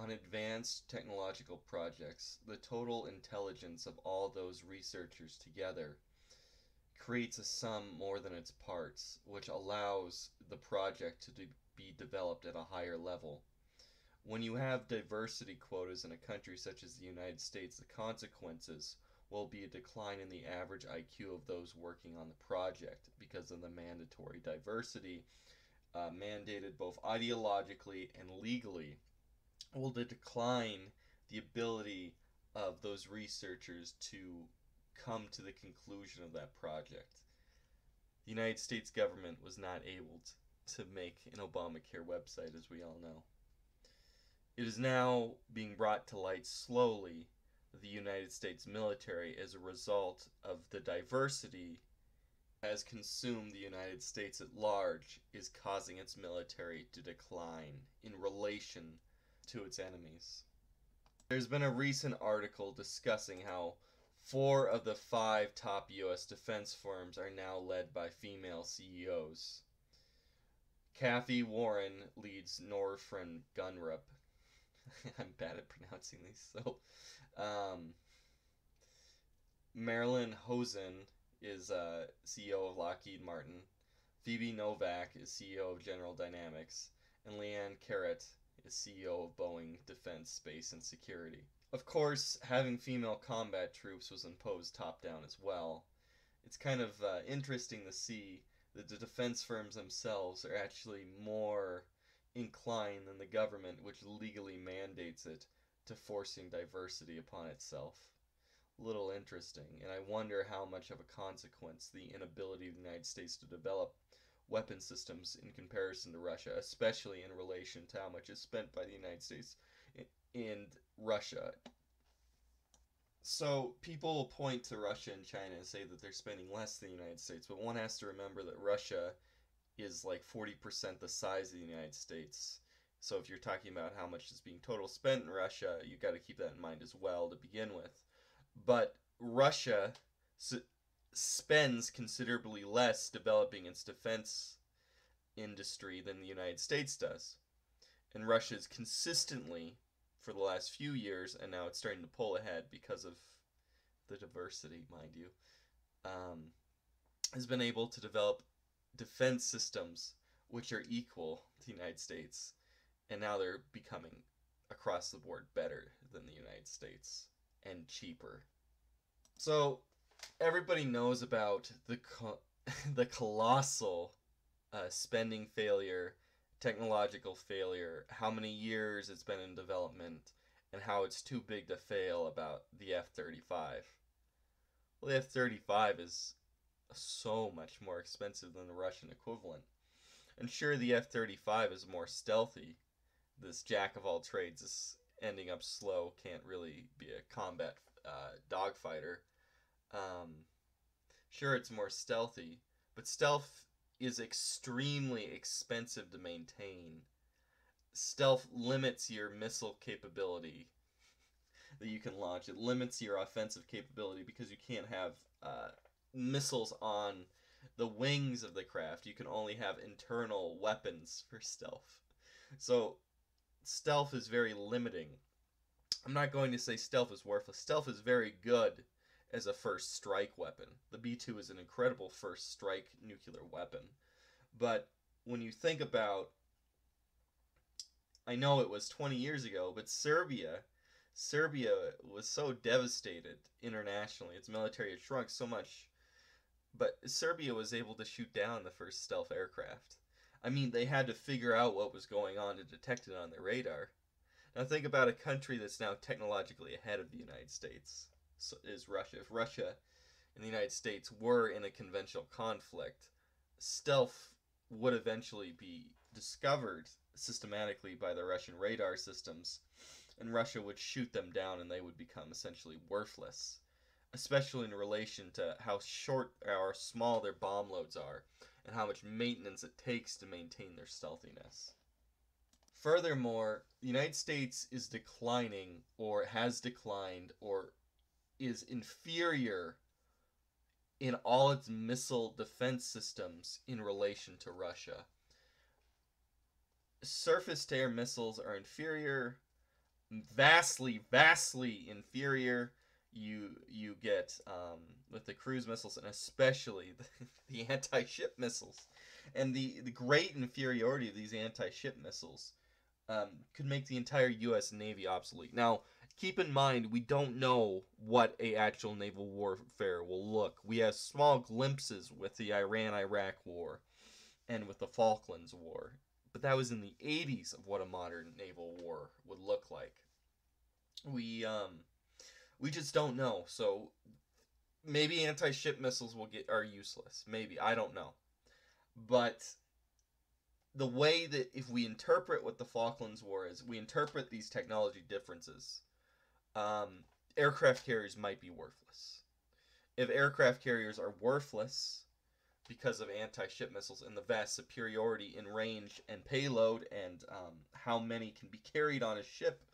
On advanced technological projects, the total intelligence of all those researchers together creates a sum more than its parts, which allows the project to be developed at a higher level. When you have diversity quotas in a country such as the United States, the consequences will be a decline in the average IQ of those working on the project because of the mandatory diversity mandated both ideologically and legally will decline the ability of those researchers to come to the conclusion of that project. The United States government was not able to make an Obamacare website, as we all know. It is now being brought to light slowly that the United States military, as a result of the diversity has consumed the United States at large, is causing its military to decline in relation to its enemies. There's been a recent article discussing how 4 of the 5 top U.S. defense firms are now led by female CEOs. Kathy Warren leads Northrop Grumman. I'm bad at pronouncing these, so Marilyn Hosen is CEO of Lockheed Martin. Phoebe Novak is CEO of General Dynamics, and Leanne Carrot is CEO of Boeing Defense, Space, and Security. Of course, having female combat troops was imposed top-down as well. It's kind of interesting to see that the defense firms themselves are actually more inclined than the government, which legally mandates it, to forcing diversity upon itself. A little interesting, and I wonder how much of a consequence the inability of the United States to develop weapon systems in comparison to Russia, especially in relation to how much is spent by the United States in Russia. So people will point to Russia and China and say that they're spending less than the United States, but one has to remember that Russia is like 40% the size of the United States. So if you're talking about how much is being total spent in Russia, you got to keep that in mind as well to begin with. But Russia spends considerably less developing its defense industry than the United States does. And Russia is consistently, for the last few years, and now it's starting to pull ahead because of the diversity, mind you, has been able to develop defense systems which are equal to the United States. And now they're becoming, across the board, better than the United States and cheaper. So everybody knows about the colossal spending failure, technological failure, how many years it's been in development, and how it's too big to fail about the F-35. Well, the F-35 is so much more expensive than the Russian equivalent. And sure, the F-35 is more stealthy. This jack of all trades is ending up slow, can't really be a combat dogfighter. Sure, it's more stealthy, but stealth is extremely expensive to maintain. Stealth limits your missile capability that you can launch. It limits your offensive capability because you can't have missiles on the wings of the craft. You can only have internal weapons for stealth. So stealth is very limiting. I'm not going to say stealth is worthless. Stealth is very good as a first strike weapon. The B-2 is an incredible first strike nuclear weapon. But when you think about, I know it was 20 years ago, but Serbia was so devastated internationally. Its military had shrunk so much, but Serbia was able to shoot down the first stealth aircraft. I mean, they had to figure out what was going on to detect it on their radar. Now think about a country that's now technologically ahead of the United States, is Russia. If Russia and the United States were in a conventional conflict, stealth would eventually be discovered systematically by the Russian radar systems, and Russia would shoot them down and they would become essentially worthless, especially in relation to how short or small their bomb loads are and how much maintenance it takes to maintain their stealthiness. Furthermore, the United States is declining, or has declined, or is inferior in all its missile defense systems in relation to Russia. Surface-to-air missiles are inferior. vastly inferior. You get with the cruise missiles, and especially the anti-ship missiles, and the great inferiority of these anti-ship missiles could make the entire U.S. Navy obsolete. Now, keep in mind, we don't know what a actual naval warfare will look. We have small glimpses with the Iran-Iraq War and with the Falklands War, but that was in the 80s of what a modern naval war would look like. We just don't know. So maybe anti-ship missiles are useless. Maybe, I don't know. But the way that if we interpret what the Falklands War is, we interpret these technology differences. Aircraft carriers might be worthless. If aircraft carriers are worthless because of anti-ship missiles and the vast superiority in range and payload and how many can be carried on a ship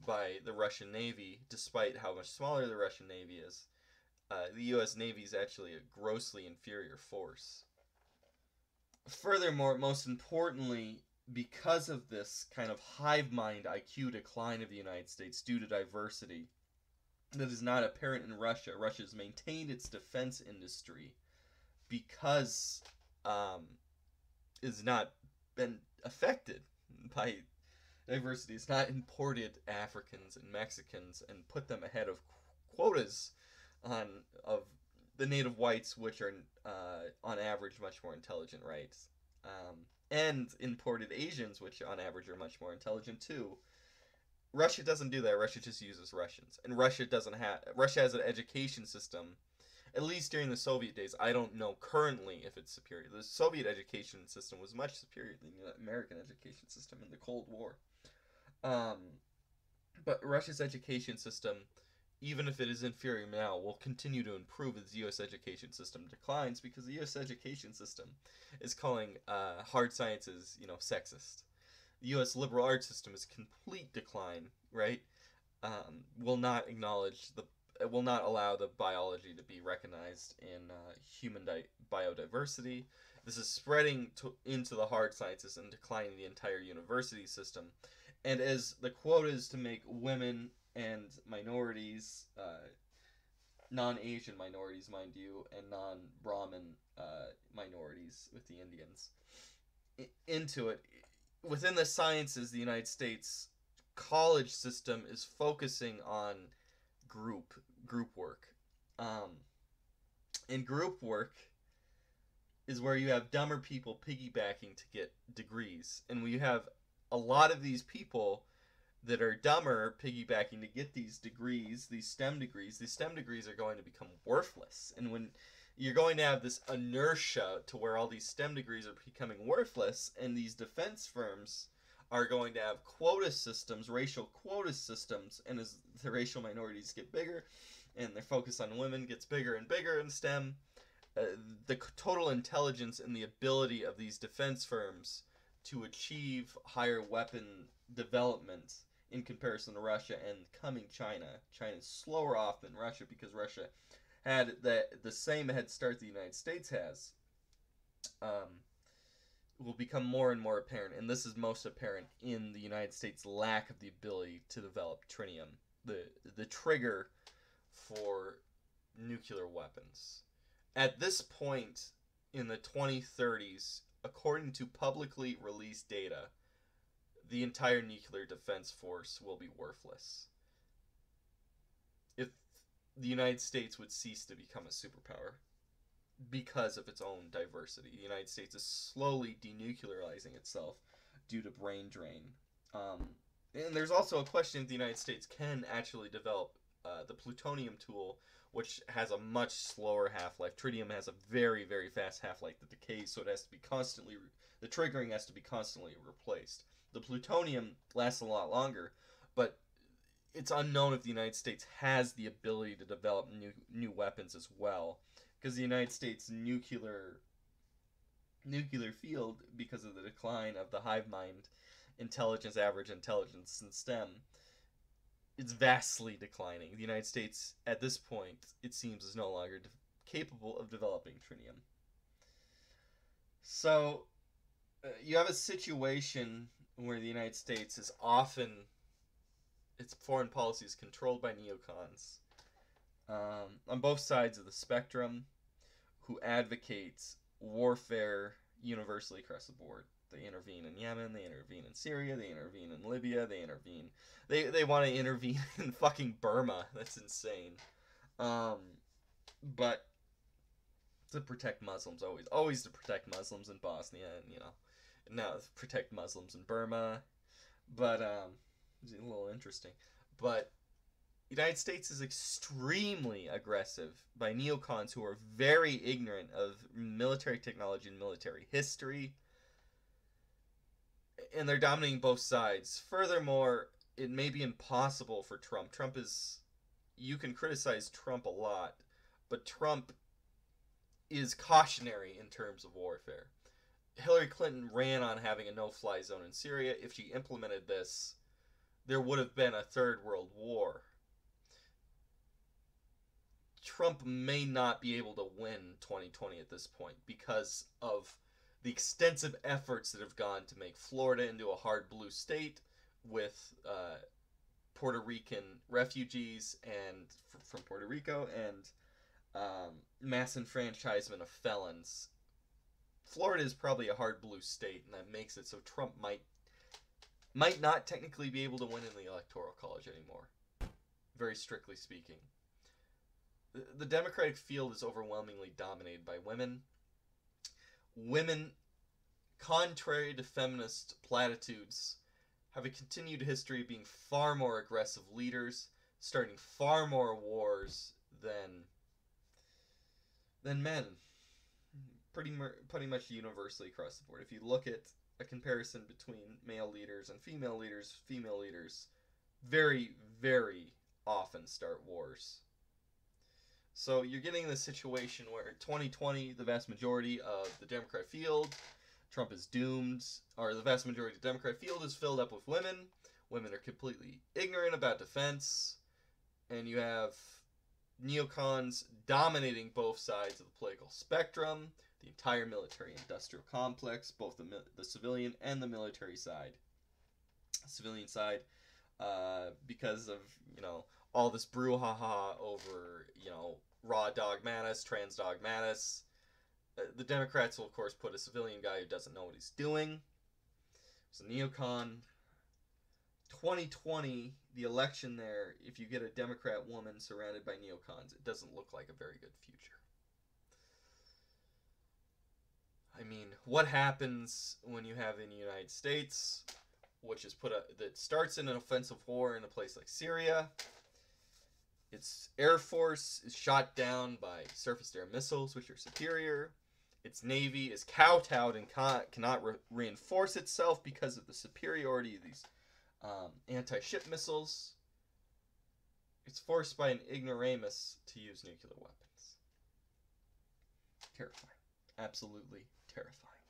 by the Russian Navy, despite how much smaller the Russian Navy is, the U.S. Navy is actually a grossly inferior force. Furthermore, most importantly, because of this kind of hive mind IQ decline of the United States due to diversity that is not apparent in Russia, Russia has maintained its defense industry because it's not been affected by diversity. It's not imported Africans and Mexicans and put them ahead of quotas of the native whites, which are on average much more intelligent, right? And imported Asians, which on average are much more intelligent too. Russia doesn't do that. Russia just uses Russians, and Russia has an education system. At least during the Soviet days, I don't know currently if it's superior. The Soviet education system was much superior than the American education system in the Cold War. But Russia's education system, even if it is inferior now, will continue to improve as the U.S. education system declines, because the U.S. education system is calling hard sciences, sexist. The U.S. liberal arts system is complete decline, right? Will not allow the biology to be recognized in human biodiversity. This is spreading into the hard sciences and declining the entire university system. And as the quotas to make women and minorities, non-Asian minorities, mind you, and non-Brahmin minorities with the Indians, into it, within the sciences, the United States college system is focusing on group work. And group work is where you have dumber people piggybacking to get degrees. And when you have a lot of these people that are dumber piggybacking to get these degrees, these STEM degrees are going to become worthless. And when you're going to have this inertia to where all these STEM degrees are becoming worthless, and these defense firms are going to have quota systems, racial quota systems, and as the racial minorities get bigger and their focus on women gets bigger and bigger in STEM, the total intelligence and the ability of these defense firms to achieve higher weapon development in comparison to Russia and coming China. China's slower off than Russia because Russia had the same head start the United States has. Will become more and more apparent, and this is most apparent in the United States' lack of the ability to develop tritium, the trigger for nuclear weapons. At this point in the 2030s, according to publicly released data, the entire nuclear defense force will be worthless. If the United States would cease to become a superpower because of its own diversity. The United States is slowly denuclearizing itself due to brain drain. And there's also a question if the United States can actually develop the plutonium tool, which has a much slower half-life. Tritium has a very, very fast half-life that decays, so it has to be the triggering has to be constantly replaced. The plutonium lasts a lot longer, but it's unknown if the United States has the ability to develop new weapons as well, because the United States nuclear field, because of the decline of the hive mind intelligence, average intelligence in STEM, it's vastly declining. The United States, at this point, it seems, is no longer capable of developing tritium. So, you have a situation where the United States its foreign policy is controlled by neocons on both sides of the spectrum, who advocates warfare universally across the board. They intervene in Yemen, they intervene in Syria, they intervene in Libya, they want to intervene in fucking Burma. That's insane. But to protect Muslims, always to protect Muslims in Bosnia, and now protect Muslims in Burma. But it's a little interesting. But the United States is extremely aggressive by neocons who are very ignorant of military technology and military history, and they're dominating both sides. Furthermore, it may be impossible for Trump. You can criticize Trump a lot, but Trump is cautionary in terms of warfare. Hillary Clinton ran on having a no-fly zone in Syria. If she implemented this, there would have been a third world war. Trump may not be able to win 2020 at this point because of the extensive efforts that have gone to make Florida into a hard blue state with Puerto Rican refugees and from Puerto Rico and mass enfranchisement of felons. Florida is probably a hard blue state, and that makes it so Trump might not technically be able to win in the Electoral College anymore, very strictly speaking. The Democratic field is overwhelmingly dominated by women. Women, contrary to feminist platitudes, have a continued history of being far more aggressive leaders, starting far more wars than men. Pretty much universally across the board. If you look at a comparison between male leaders and female leaders very, very often start wars. So you're getting this situation where in 2020, the vast majority of the Democrat field, Trump is doomed, or the vast majority of the Democrat field is filled up with women. Women are completely ignorant about defense, and you have neocons dominating both sides of the political spectrum, the entire military-industrial complex, both the civilian and the military side. Civilian side, because of, all this brouhaha over, raw dogmatis, trans dogmatis. The Democrats will, of course, put a civilian guy who doesn't know what he's doing. It's a neocon. 2020, the election there, if you get a Democrat woman surrounded by neocons, it doesn't look like a very good future. I mean, what happens when you have in the United States, which is that starts in an offensive war in a place like Syria, its air force is shot down by surface-to-air missiles, which are superior. Its navy is kowtowed and cannot reinforce itself because of the superiority of these anti-ship missiles. It's forced by an ignoramus to use nuclear weapons. Terrifying. Absolutely terrifying.